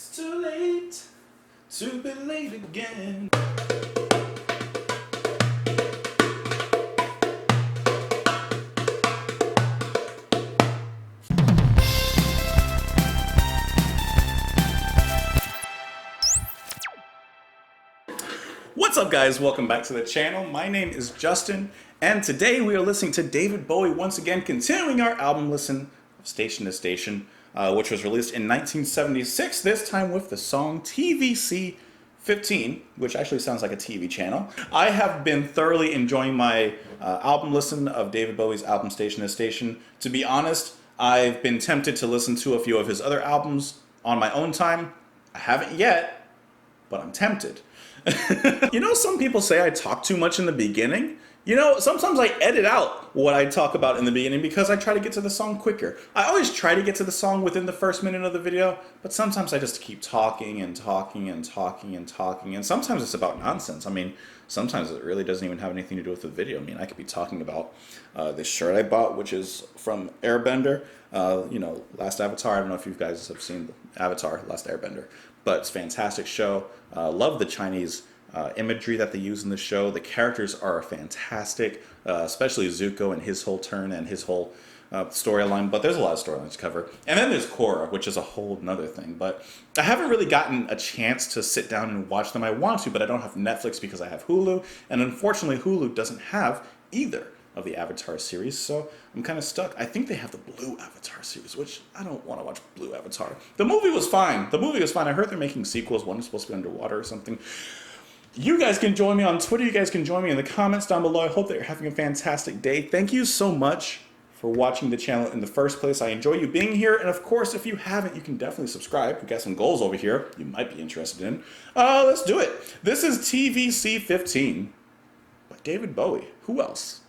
It's too late to be late again. What's up, guys? Welcome back to the channel. My name is Justin, and today we are listening to David Bowie once again, continuing our album listen of Station to Station, which was released in 1976, this time with the song TVC 15, which actually sounds like a TV channel. I have been thoroughly enjoying my album listen of David Bowie's album Station to Station. To be honest, I've been tempted to listen to a few of his other albums on my own time. I haven't yet, but I'm tempted. You know, some people say I talk too much in the beginning. You know, sometimes I edit out what I talk about in the beginning because I try to get to the song quicker. I always try to get to the song within the first minute of the video, but sometimes I just keep talking and talking and talking and talking, and sometimes it's about nonsense. I mean, sometimes it really doesn't even have anything to do with the video. I mean, I could be talking about this shirt I bought, which is from Airbender, you know, Last Avatar. I don't know if you guys have seen Avatar, Last Airbender, but it's a fantastic show. Love the Chinese imagery that they use in the show. The characters are fantastic, especially Zuko and his whole turn and his whole storyline, but there's a lot of storylines to cover. And then there's Korra, which is a whole nother thing, but I haven't really gotten a chance to sit down and watch them. I want to, but I don't have Netflix because I have Hulu, and unfortunately Hulu doesn't have either of the Avatar series, so I'm kind of stuck. I think they have the Blue Avatar series, which I don't want to watch Blue Avatar. The movie was fine. I heard they're making sequels. One is supposed to be underwater or something. You guys can join me on Twitter. You guys can join me in the comments down below. I hope that you're having a fantastic day. Thank you so much for watching the channel in the first place. I enjoy you being here. And of course, if you haven't, you can definitely subscribe. We've got some goals over here you might be interested in. Let's do it. This is TVC 15 by David Bowie. Who else?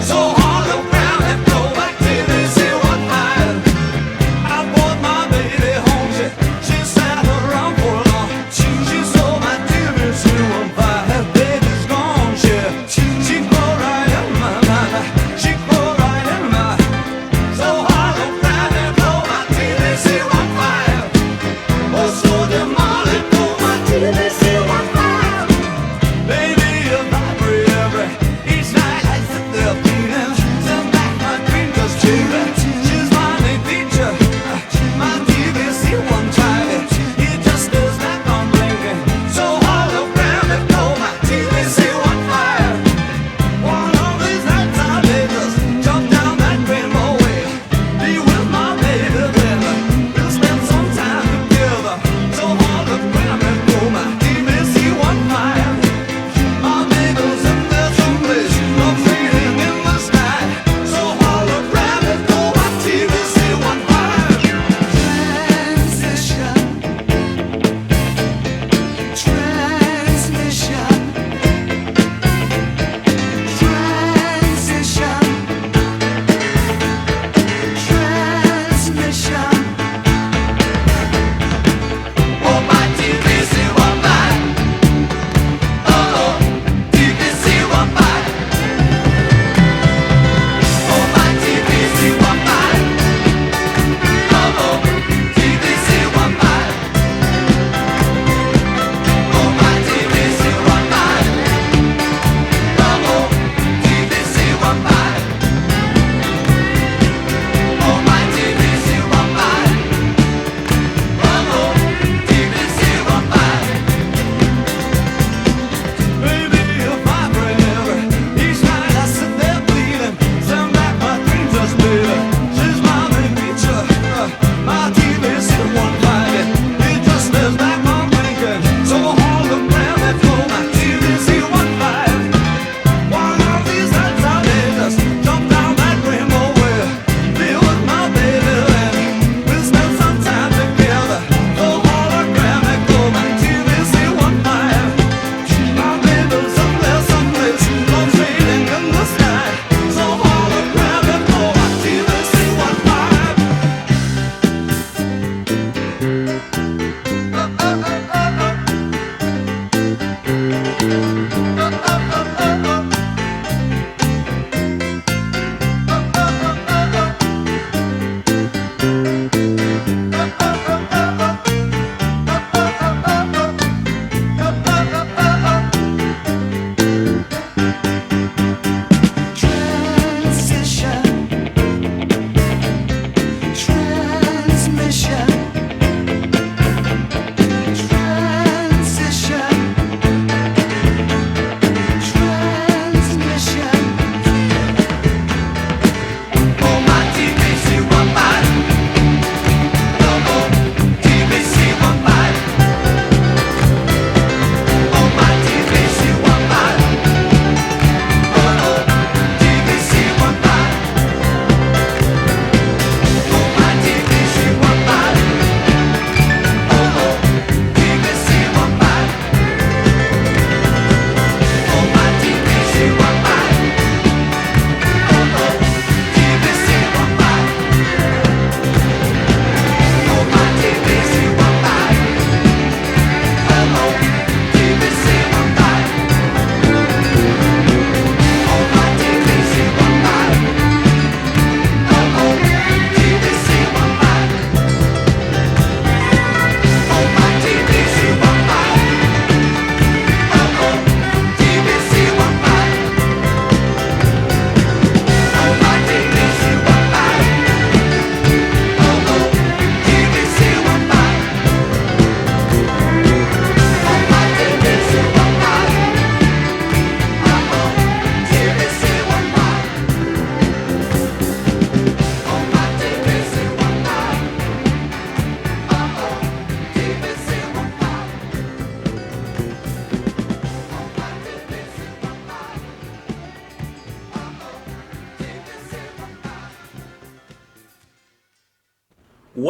So hard to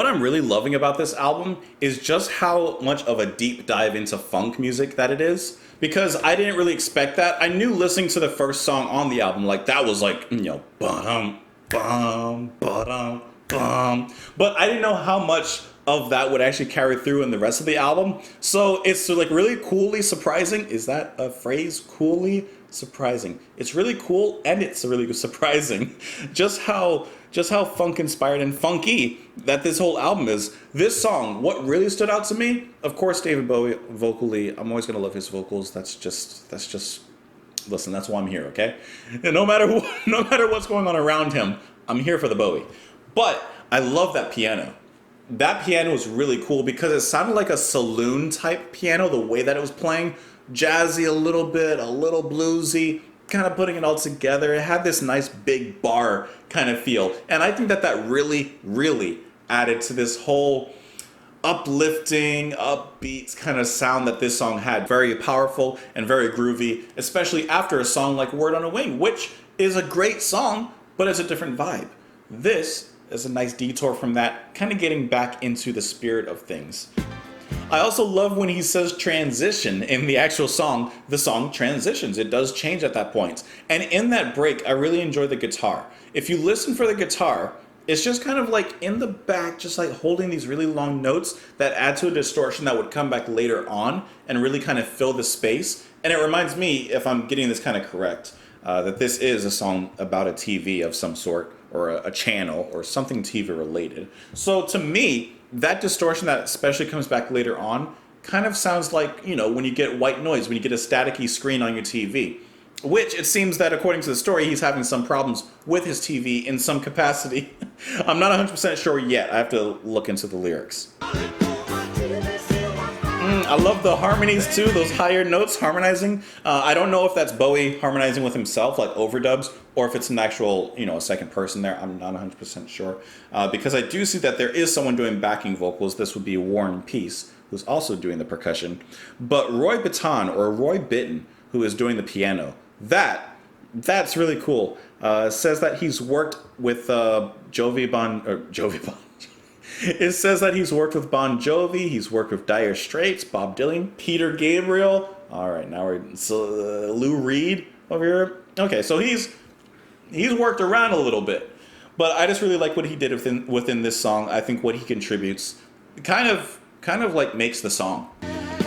What I'm really loving about this album is just how much of a deep dive into funk music that it is. Because I didn't really expect that. I knew listening to the first song on the album, like that was like, bum, bum, bum, bum. But I didn't know how much of that would actually carry through in the rest of the album. So it's like really coolly surprising. Is that a phrase? Coolly surprising. It's really cool and it's really surprising just how funk inspired and funky that this whole album is. This song, what really stood out to me, of course, David Bowie vocally. I'm always gonna love his vocals. That's just listen, that's why I'm here, okay? And no matter what's going on around him, I'm here for the Bowie. But I love that piano. That piano was really cool because it sounded like a saloon type piano, the way that it was playing. Jazzy a little bit, a little bluesy, kind of putting it all together. It had this nice big bar kind of feel. And I think that really, really added to this whole uplifting, upbeat kind of sound that this song had. Very powerful and very groovy, especially after a song like Word on a Wing, which is a great song, but it's a different vibe. This is a nice detour from that, kind of getting back into the spirit of things. I also love when he says transition in the actual song. The song transitions. It does change at that point. And in that break, I really enjoy the guitar. If you listen for the guitar, it's just kind of like in the back, just like holding these really long notes that add to a distortion that would come back later on and really kind of fill the space. And it reminds me, if I'm getting this kind of correct, that this is a song about a TV of some sort, or a channel, or something TV related. So to me, that distortion that especially comes back later on kind of sounds like, when you get white noise, when you get a staticky screen on your TV. Which it seems that according to the story, he's having some problems with his TV in some capacity. I'm not 100% sure yet. I have to look into the lyrics. I love the harmonies too, those higher notes harmonizing. I don't know if that's Bowie harmonizing with himself, like overdubs, or if it's an actual, a second person there. I'm not 100% sure. Because I do see that there is someone doing backing vocals. This would be Warren Peace, who's also doing the percussion. But Roy Bittan, who is doing the piano, that's really cool. Says that he's worked with Jovi Bon. It says that he's worked with Bon Jovi, he's worked with Dire Straits, Bob Dylan, Peter Gabriel. All right, now we're Lou Reed over here. Okay, so he's worked around a little bit, but I just really like what he did within this song. I think what he contributes kind of like makes the song.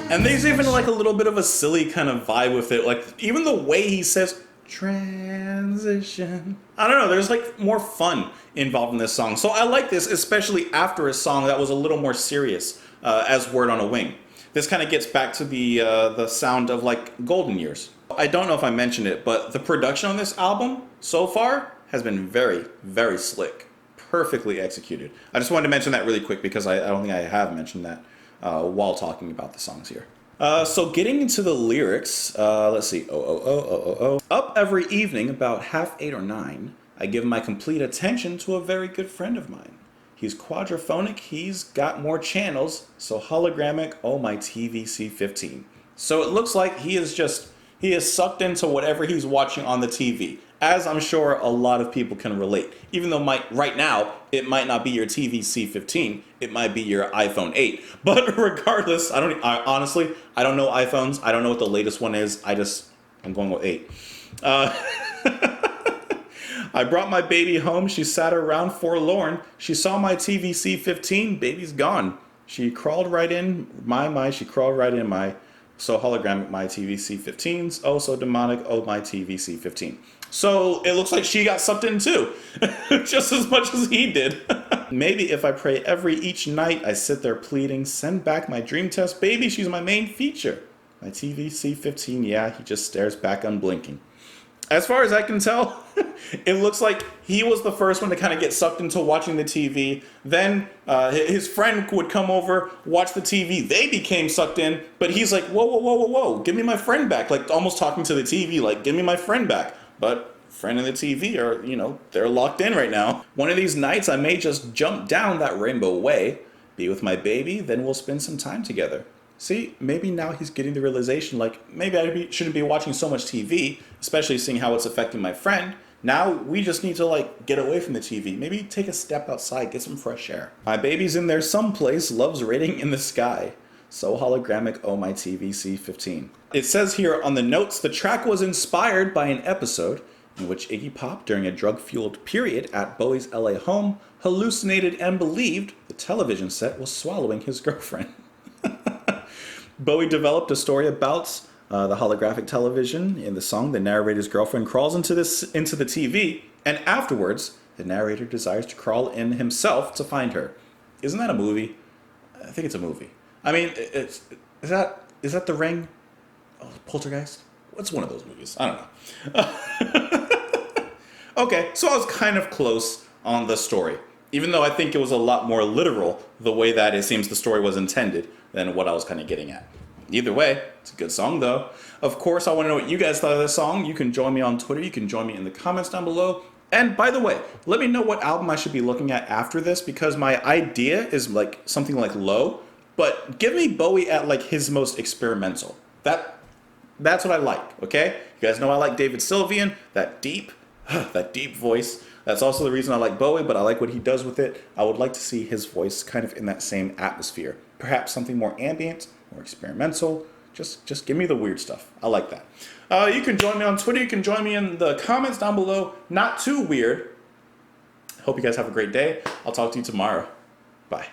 And there's even like a little bit of a silly kind of vibe with it. Like even the way he says transition. I don't know, there's like more fun involved in this song. So I like this, especially after a song that was a little more serious as Word on a Wing. This kind of gets back to the sound of like golden years. I don't know if I mentioned it, but the production on this album so far has been very, very slick. Perfectly executed. I just wanted to mention that really quick because I don't think I have mentioned that while talking about the songs here. So getting into the lyrics, let's see. Up every evening about 7:30 or 9, I give my complete attention to a very good friend of mine. He's quadraphonic, he's got more channels, so hologramic, oh my TVC 15. So it looks like he is sucked into whatever he's watching on the TV, as I'm sure a lot of people can relate. Even though right now, it might not be your TVC 15, it might be your iPhone 8. But regardless, honestly, I don't know iPhones. I don't know what the latest one is. I'm going with 8. I brought my baby home. She sat around forlorn. She saw my TVC 15. Baby's gone. She crawled right in. She crawled right in my so hologramic my TVC 15s. Oh, so demonic. Oh, my TVC 15. So it looks like she got sucked in too, just as much as he did. Maybe if I pray each night, I sit there pleading, send back my dream test baby, she's my main feature. My TVC 15, yeah, he just stares back unblinking. As far as I can tell, it looks like he was the first one to kind of get sucked into watching the TV. Then his friend would come over, watch the TV. They became sucked in, but he's like, whoa, give me my friend back. Like almost talking to the TV, like, give me my friend back. But friend and the TV are, they're locked in right now. One of these nights, I may just jump down that rainbow way, be with my baby, then we'll spend some time together. See, maybe now he's getting the realization, like, maybe I shouldn't be watching so much TV, especially seeing how it's affecting my friend. Now we just need to like get away from the TV. Maybe take a step outside, get some fresh air. My baby's in there someplace, loves rating in the sky. So hologramic, oh my TVC 15. It says here on the notes, the track was inspired by an episode in which Iggy Pop, during a drug-fueled period at Bowie's LA home, hallucinated and believed the television set was swallowing his girlfriend. Bowie developed a story about the holographic television. In the song, the narrator's girlfriend crawls into the TV, and afterwards, the narrator desires to crawl in himself to find her. Isn't that a movie? I think it's a movie. I mean, is that The Ring? Oh, Poltergeist? What's one of those movies? I don't know. Okay, so I was kind of close on the story, even though I think it was a lot more literal the way that it seems the story was intended than what I was kind of getting at. Either way, it's a good song though. Of course, I want to know what you guys thought of this song. You can join me on Twitter. You can join me in the comments down below. And by the way, let me know what album I should be looking at after this, because my idea is like something like Low, but give me Bowie at like his most experimental. That's what I like, okay? You guys know I like David Sylvian, that deep voice. That's also the reason I like Bowie, but I like what he does with it. I would like to see his voice kind of in that same atmosphere. Perhaps something more ambient, more experimental. Just give me the weird stuff. I like that. You can join me on Twitter. You can join me in the comments down below. Not too weird. Hope you guys have a great day. I'll talk to you tomorrow. Bye.